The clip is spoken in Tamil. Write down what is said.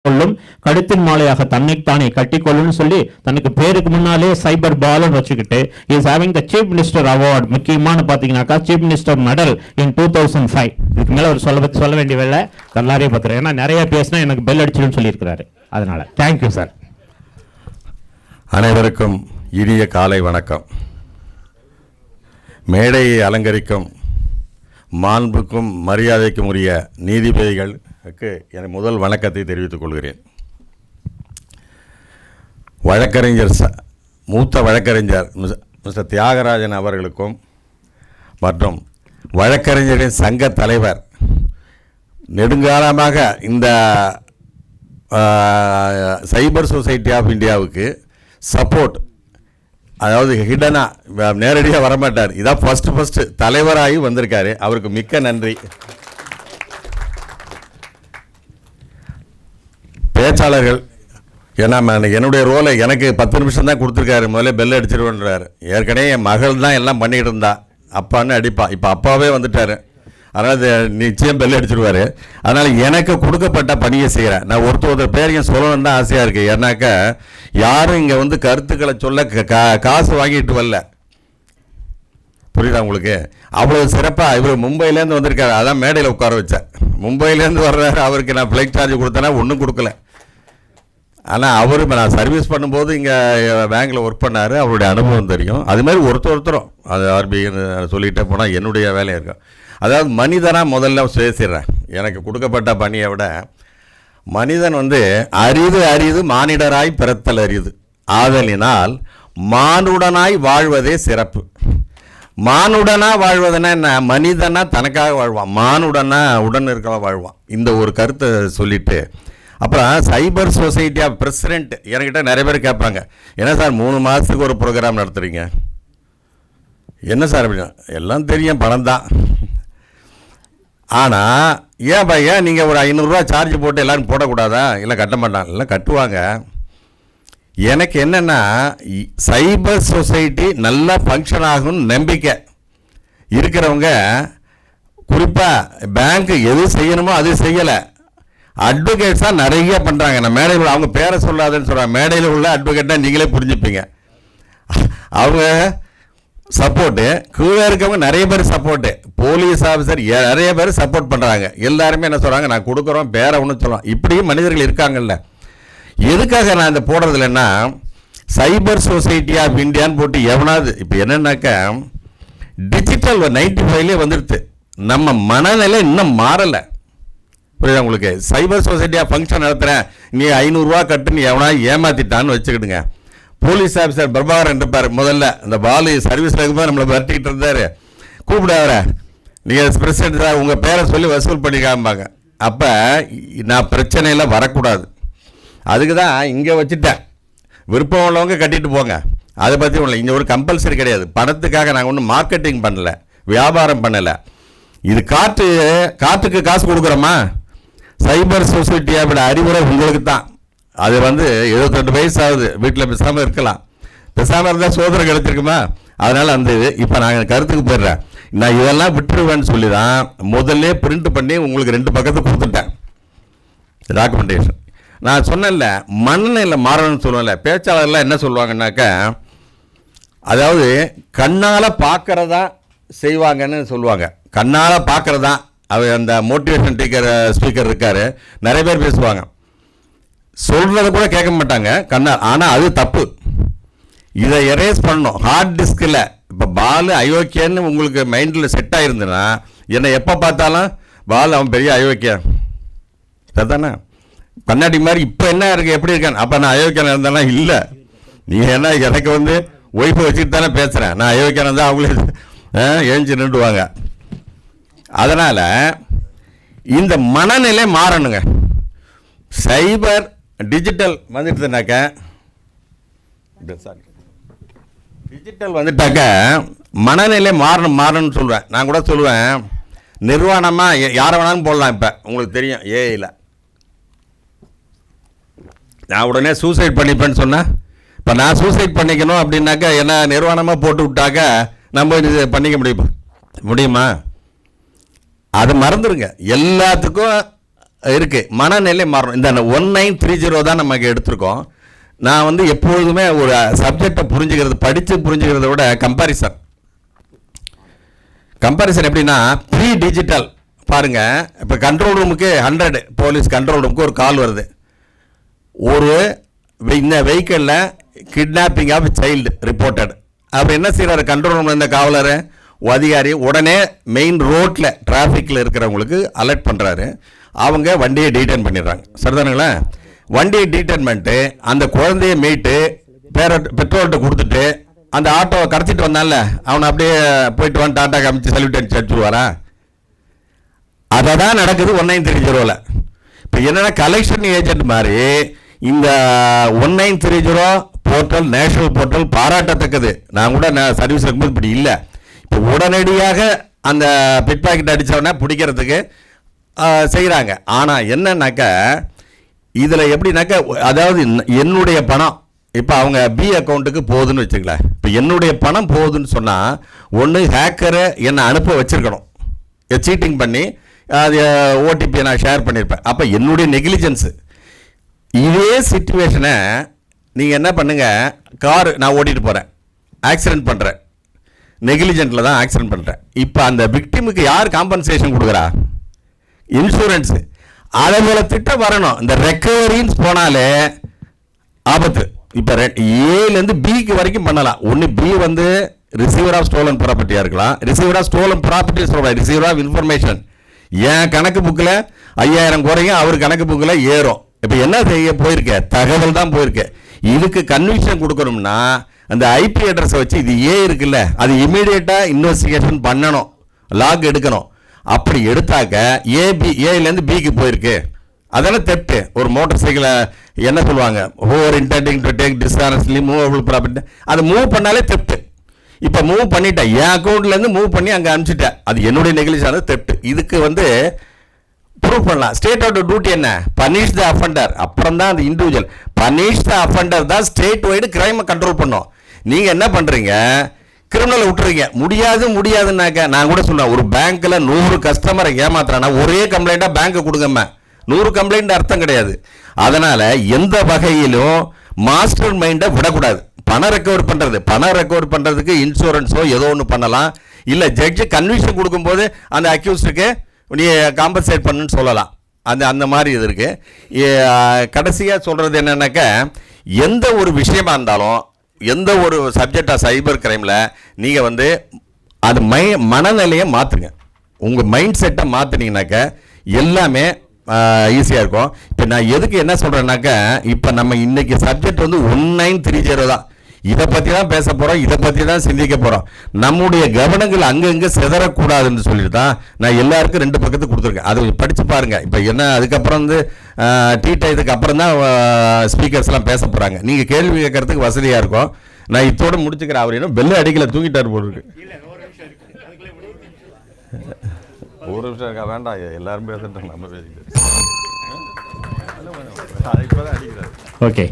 கொள்ளும், கழுத்தின் மாலையாக தன்னைத்தானே கட்டிக்கொள்ளும்னு சொல்லி தனக்கு பேருக்கு முன்னாலே சைபர் பால்னு வச்சுக்கிட்டு is having the chief minister award. முக்கியமான பார்த்தீங்கன்னாக்கா சீஃப் மினிஸ்டர் மெடல் இன் 2005. இதுக்கு மேலே ஒரு சொல்ல வேண்டிய வேலை எல்லாரையும் பார்த்துறேன். ஏன்னா நிறைய பேசினா எனக்கு பெல் அடிச்சிடும்னு சொல்லியிருக்கிறாரு. அதனால தேங்க்யூ சார். அனைவருக்கும் இனிய காலை வணக்கம். மேடையை அலங்கரிக்கும் மாண்புக்கும் மரியாதைக்கும் உரிய நீதிபதிகளுக்கு என் முதல் வணக்கத்தை தெரிவித்துக் கொள்கிறேன். மூத்த வழக்கறிஞர் மிஸ்டர் தியாகராஜன் அவர்களுக்கும் மற்றும் வழக்கறிஞரின் சங்க தலைவர் நெடுங்காலமாக இந்த சைபர் சொசைட்டி ஆஃப் இந்தியாவுக்கு சப்போர்ட், அதாவது ஹிடனாக நேரடியாக வரமாட்டார், இதான் ஃபஸ்ட்டு தலைவராகி வந்திருக்காரு. அவருக்கு மிக்க நன்றி. பேச்சாளர்கள், ஏன்னா என்னுடைய ரோலை எனக்கு 10 நிமிஷம் தான் கொடுத்துருக்காரு. முதல்ல பெல் அடிச்சிருவேன்றார். ஏற்கனவே என் மகள் தான் எல்லாம் பண்ணிகிட்டு இருந்தா, அப்பான்னு அடிப்பா. இப்போ அப்பாவே வந்துட்டார், அதனால் நிச்சயம் பெல் அடிச்சிருவார். அதனால் எனக்கு கொடுக்கப்பட்ட பணியை செய்கிறேன். நான் ஒருத்தர் பேரையும் சொல்லணும்னு தான் ஆசையாக இருக்குது. ஏன்னாக்கா யாரும் இங்கே வந்து கருத்துக்களை சொல்ல காசு வாங்கிட்டு வரல, புரியுதா உங்களுக்கு? அவ்வளோ சிறப்பாக இவர் மும்பையிலேருந்து வந்திருக்காரு, அதான் மேடையில் உட்கார வச்சேன். மும்பையிலேருந்து வர்றாரு, அவருக்கு நான் ஃப்ளைட் சார்ஜ் கொடுத்தேன்னா ஒன்றும் கொடுக்கல. ஆனால் அவர் நான் சர்வீஸ் பண்ணும்போது இங்கே பேங்கில் ஒர்க் பண்ணார், அவருடைய அனுபவம் தெரியும். அதுமாதிரி ஒருத்தரும் அது ஆர்பிஐன்னு சொல்லிகிட்டே போனால் என்னுடைய வேலையாக இருக்கும். அதாவது மனிதனாக முதல்ல பேசிடுறேன். எனக்கு கொடுக்கப்பட்ட பணியை விட மனிதன் வந்து அரிது மானிடராய் பிறத்தல் அரிது, ஆதலினால் மானுடனாய் வாழ்வதே சிறப்பு. மானுடனாக வாழ்வதுன்னா என்ன? மனிதனா தனக்காக வாழ்வான், மானுடனா உடன் இருக்க வாழ்வான். இந்த ஒரு கருத்தை சொல்லிவிட்டு அப்புறம் சைபர் சொசைட்டி ஆஃப் பிரசிடென்ட் என்கிட்ட நிறைய பேர் கேட்பாங்க, என்ன சார் 3 மாதத்துக்கு ஒரு ப்ரோக்ராம் நடத்துகிறீங்க, என்ன சார் அப்படின்னா? எல்லாம் தெரியும், பணம் தான். ஆனால் ஏன் நீங்கள் ஒரு 500 ரூபா சார்ஜ் போட்டு எல்லோரும் போடக்கூடாதா? இல்லை கட்ட மாட்டாங்க, இல்லை கட்டுவாங்க. எனக்கு என்னென்னா சைபர் சொசைட்டி நல்லா ஃபங்க்ஷன் ஆகும்னு நம்பிக்கை இருக்கிறவங்க, குறிப்பாக பேங்க்கு எது செய்யணுமோ அது செய்யலை, அட்வொகேட்ஸாக நிறைய பண்ணுறாங்க. நான் மேடையில் அவங்க பேரை சொல்லாதுன்னு சொல்கிறாங்க, மேடையில் உள்ள அட்வொகேட்டாக நீங்களே புரிஞ்சுப்பீங்க. அவங்க சப்போர்ட்டு, கீழே இருக்கவங்க நிறைய பேர் சப்போர்ட்டு, போலீஸ் ஆஃபீஸர் நிறைய பேர் சப்போர்ட் பண்ணுறாங்க. எல்லாருமே என்ன சொல்கிறாங்க, நான் கொடுக்குறோம், பேரை ஒன்று சொல்லுவோம். இப்படியும் மனிதர்கள் இருக்காங்கல்ல. எதுக்காக நான் இந்த போடுறது இல்லைன்னா, சைபர் சொசைட்டி ஆஃப் இந்தியான்னு போட்டு எவனாவது இப்போ என்னென்னாக்கா டிஜிட்டல் 95லே வந்துடுது, நம்ம மனநிலை இன்னும் மாறலை, புரியுதா உங்களுக்கு? சைபர் சொசைட்டியாக ஃபங்க்ஷன் நடத்துகிறேன், நீ 500 ரூபா கட்டுன்னு எவனா ஏமாற்றிட்டான்னு வச்சுக்கிடுங்க. போலீஸ் ஆஃபீஸர் பிரபாகரன் இருப்பார், முதல்ல இந்த பாலு சர்வீஸில் இருக்கும்போது நம்மளை விரட்டிக்கிட்டு இருந்தார், கூப்பிடாவர நீங்கள் பிரசிடென்ட் சார் உங்கள் பேரை சொல்லி வசூல் பண்ணிக்காம்பாங்க. அப்போ நான் பிரச்சனையில் வரக்கூடாது, அதுக்கு தான் இங்கே வச்சுட்டேன். விருப்பம் உள்ளவங்க கட்டிட்டு போங்க, அதை பற்றி ஒன்றும் இங்கே ஒரு கம்பல்சரி கிடையாது. பணத்துக்காக நாங்கள் ஒன்றும் மார்க்கெட்டிங் பண்ணலை, வியாபாரம் பண்ணலை. இது காற்றுக்கு காசு கொடுக்குறோமா? சைபர் சொசைட்டியோட அறிவுரை உங்களுக்கு தான். அது வந்து 72 வயசு ஆகுது, வீட்டில் பேசாமல் இருக்கலாம், பேசாமல் இருந்தால் சோதனை கிடைச்சிருக்குமா? அதனால் அந்த இது இப்போ நான் கருத்துக்கு போயிடுறேன். நான் இதெல்லாம் விட்டுருவேன்னு சொல்லி தான் முதல்ல பிரிண்ட் பண்ணி உங்களுக்கு 2 பக்கத்தை கொடுத்துட்டேன் டாக்குமெண்டேஷன். நான் சொன்னேன்ல மனநிலை மாறணும்னு சொல்லுவேன்ல, பேச்சாளர்லாம் என்ன சொல்லுவாங்கன்னாக்கா, அதாவது கண்ணால் பார்க்குறதா செய்வாங்கன்னு சொல்லுவாங்க. கண்ணால் பார்க்குறதா அந்த மோட்டிவேஷன் ஸ்பீக்கர் இருக்கார், நிறைய பேர் பேசுவாங்க, சொல்கிறத கூட கேட்க மாட்டாங்க கண்ணால். ஆனால் அது தப்பு, இதை எரேஸ் பண்ணணும். ஹார்ட் டிஸ்கில் இப்போ பால் அயோக்கியன்னு உங்களுக்கு மைண்டில் செட் ஆகிருந்துன்னா, என்னை எப்போ பார்த்தாலும் பால் அவன் பெரிய அயோக்கியன் சரிதானே, கண்ணாடி மாதிரி இப்போ என்ன இருக்குது எப்படி இருக்கான், அப்போ நான் அயோக்கியன் இருந்தானா? இல்லை, நீ என்ன எனக்கு வந்து ஒய்ஃபை வச்சுட்டு தானே பேசுகிறேன், நான் அயோக்கியன் இருந்தால் அவங்களே எழுஞ்சி நின்றுவாங்க. அதனால் இந்த மனநிலை மாறணுங்க. சைபர் டிஜிட்டல் வந்துட்டுனாக்க மனநிலை மாறணும்னு சொல்லுவேன். நான் கூட சொல்லுவேன், நிர்வாணமாக யாரை வேணாலும் போடலாம். இப்போ உங்களுக்கு தெரியும் ஏஐயில் நான் உடனே சூசைட் பண்ணிப்பேன்னு சொன்னேன். இப்போ நான் சூசைட் பண்ணிக்கணும் அப்படின்னாக்கா என்ன நிர்வாணமாக போட்டு விட்டாக்க நம்ம இது பண்ணிக்க முடியுமா? அதை மறந்துடுங்க. எல்லாத்துக்கும் இருக்குது, மனநிலை மாறணும். இந்த 1930 தான் நமக்கு எடுத்திருக்கோம். நான் வந்து எப்பொழுதுமே ஒரு சப்ஜெக்டை புரிஞ்சுக்கிறது, படித்து புரிஞ்சுக்கிறத விட கம்பாரிசன் எப்படின்னா ப்ரீ டிஜிட்டல் பாருங்கள். இப்போ கண்ட்ரோல் ரூமுக்கு 100 போலீஸ் கண்ட்ரோல் ரூமுக்கு ஒரு கால் வருது, ஒரு இந்த வெஹிக்கிளில் கிட்னாப்பிங் ஆஃப் சைல்டு ரிப்போர்ட்டட். அப்போ என்ன செய்கிறாரு கண்ட்ரோல் ரூமில் இந்த காவலர் அதிகாரி உடனே மெயின் ரோட்டில் டிராஃபிக்கில் இருக்கிறவங்களுக்கு அலர்ட் பண்ணுறாரு. அவங்க வண்டியை டீடைன் பண்ணிடுறாங்க. சரிதானுங்களா? வண்டியை டீடைன் பண்ணிட்டு அந்த குழந்தைய மீட்டு பெட்ரோல்கிட்ட கொடுத்துட்டு அந்த ஆட்டோவை கடத்திட்டு வந்தான்ல அவனை அப்படியே போயிட்டு வந்து டாட்டா காமிச்சு சல்யூட் அடிச்சு அடிச்சுடுவாரா? அதை தான் நடக்குது 1930. இப்போ என்னென்னா கலெக்ஷன் ஏஜென்ட் மாதிரி இந்த 1930 போர்ட்டல், நேஷனல் போர்ட்டல் பாராட்டத்தக்கது. நான் கூட சர்வீஸ் இருக்கும்போது இப்படி இல்லை. இப்போ உடனடியாக அந்த பிட் பாக்கெட் அடித்தவொடனே பிடிக்கிறதுக்கு செய்கிறாங்க. ஆனால் என்னன்னாக்கா இதில் எப்படின்னாக்கா, அதாவது என்னுடைய பணம் இப்போ அவங்க பி அக்கௌண்ட்டுக்கு போகுதுன்னு வச்சுக்கலாம். இப்போ என்னுடைய பணம் போகுதுன்னு சொன்னால் ஒன்று ஹேக்கரை என்னை அனுப்ப வச்சுருக்கணும், சீட்டிங் பண்ணி அது ஓடிபியை நான் ஷேர் பண்ணியிருப்பேன். அப்போ என்னுடைய நெக்லிஜென்ஸு. இதே சிச்சுவேஷனை நீங்கள் என்ன பண்ணுங்கள், காரு நான் ஓட்டிகிட்டு போகிறேன், ஆக்சிடெண்ட் பண்ணுறேன், நெக்லிஜென்ட்டில் தான் ஆக்சிடெண்ட் பண்ணுறேன். இப்போ அந்த விக்டிமுக்கு யார் காம்பன்சேஷன் கொடுக்குறா? இன்சூரன்ஸு. அதே போல் திட்டம் வரணும். இந்த ரெக்கவரின்னு போனாலே ஆபத்து. இப்போ ஏலேருந்து பிக்கு வரைக்கும் பண்ணலாம். ஒன்று பி வந்து ரிசீவர் ஆஃப் ஸ்டோலன் ப்ராப்பர்ட்டியாக இருக்கலாம். ரிசீவர் ஆஃப் ஸ்டோலன் ப்ராப்பர்ட்டி சொல்கிறேன், ரிசீவர் ஆஃப் இன்ஃபர்மேஷன். என் கணக்கு புக்கில் 5000 குறையும், அவர் கணக்கு புக்கில் ஏறும். இப்போ என்ன செய்ய போயிருக்க, தகவல் தான் போயிருக்க. இதுக்கு கன்விக்ஷன் கொடுக்கணும்னா அந்த ஐபி அட்ரஸை வச்சு இது ஏ இருக்குல்ல, அது இமீடியட்டாக இன்வெஸ்டிகேஷன் பண்ணணும், லாக் எடுக்கணும். அப்படி எடுத்தாக்க ஏலேருந்து பிக்கு போயிருக்கு, அதெல்லாம் தெப்ட்டு. ஒரு மோட்டார் சைக்கிளை என்ன சொல்லுவாங்க, over intending to take dishonestly movable property, அதை மூவ் பண்ணாலே தெப்ட்டு. இப்போ மூவ் பண்ணிட்டேன், என் அக்கௌண்ட்லேருந்து மூவ் பண்ணி அங்கே அனுப்பிச்சிட்டேன், அது என்னுடைய நெக்லிஜென்ஸ், தெப்ட்டு. இதுக்கு வந்து ப்ரூவ் பண்ணலாம். ஸ்டேட்டோட டியூட்டி என்ன? பனிஷ் த அஃபண்டர். அப்புறம் தான் அந்த இண்டிவிஜுவல் பனிஷ் த அஃபண்டர் தான் ஸ்டேட் வைடு கிரைமை கண்ட்ரோல் பண்ணும். நீங்கள் என்ன பண்ணுறீங்க, கிரிமினலை விட்டுறீங்க. முடியாதுன்னாக்க நான் கூட சொன்னேன், ஒரு பேங்க்கில் 100 கஸ்டமரை ஏமாத்துறானா ஒரே கம்ப்ளைண்ட்டாக பேங்க்கை கொடுங்கம்மா. 100 கம்ப்ளைண்ட் அர்த்தம் கிடையாது. அதனால் எந்த வகையிலும் மாஸ்டர் மைண்டை விடக்கூடாது. பணம் ரெக்கவர் பண்ணுறதுக்கு இன்சூரன்ஸோ ஏதோ ஒன்று பண்ணலாம். இல்லை ஜட்ஜு கன்விக்ஷன் கொடுக்கும்போது அந்த அக்யூஸ்டுக்கு நீ காம்பன்சேட் பண்ணுன்னு சொல்லலாம். அந்த மாதிரி இது இருக்குது. கடைசியாக சொல்கிறது என்னென்னாக்கா, எந்த ஒரு விஷயமா இருந்தாலும், எந்த ஒரு சப்ஜெக்டாக சைபர் கிரைமில் நீங்கள் வந்து அது மனநிலையை மாற்றுங்க. உங்கள் மைண்ட் செட்டை மாற்றினீங்கனாக்கா எல்லாமே ஈஸியாக இருக்கும். இப்போ நான் எதுக்கு என்ன சொல்கிறேன்னாக்கா, இப்போ நம்ம இன்றைக்கி சப்ஜெக்ட் வந்து 1930 தான். இதை பற்றி தான் பேச போகிறோம், இதை பற்றி தான் சிந்திக்க போகிறோம். நம்முடைய கவனங்கள் அங்கங்கே சிதறக்கூடாதுன்னு சொல்லிட்டு தான் நான் எல்லாருக்கும் 2 பக்கத்துக்கு கொடுத்துருக்கேன். அதை படித்து பாருங்கள். இப்போ என்ன அதுக்கப்புறம் வந்து டீடைத்துக்கு அப்புறம் தான் ஸ்பீக்கர்ஸ்லாம் பேச போகிறாங்க. நீங்கள் கேள்வி கேட்கறதுக்கு வசதியாக இருக்கும். நான் இதோடு முடிச்சுக்கிறேன். அவர் இன்னும் பெல்ல அடிக்கல, தூங்கிட்டார் போல் இருக்கு. ஒரு நிமிஷம் இருக்கா? வேண்டாம், எல்லாரும் பேசிட்டு நம்ம பேசிக்கிட்டு. ஓகே.